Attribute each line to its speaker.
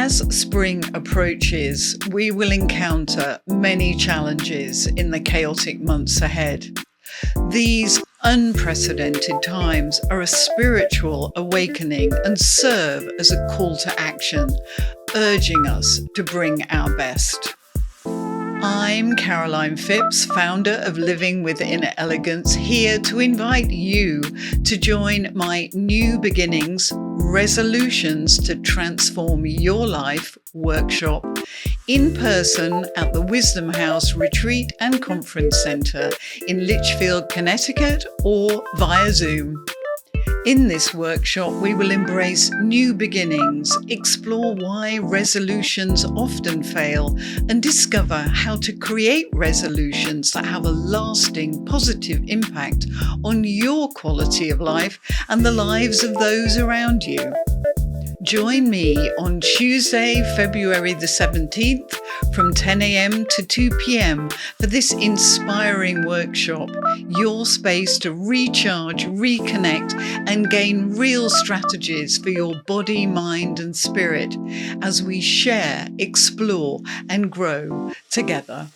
Speaker 1: As spring approaches, we will encounter many challenges in the chaotic months ahead. These unprecedented times are a spiritual awakening and serve as a call to action, urging us to bring our best. I'm Caroline Phipps, founder of Living with Inner Elegance, here to invite you to join my New Beginnings Resolutions to Transform Your Life workshop in person at the Wisdom House Retreat and Conference Center in Litchfield, Connecticut, or via Zoom. In this workshop, we will embrace new beginnings, explore why resolutions often fail, and discover how to create resolutions that have a lasting positive impact on your quality of life and the lives of those around you. Join me on Tuesday, February the 17th from 10 a.m. to 2 p.m. for this inspiring workshop, your space to recharge, reconnect, and gain real strategies for your body, mind, and spirit as we share, explore, and grow together.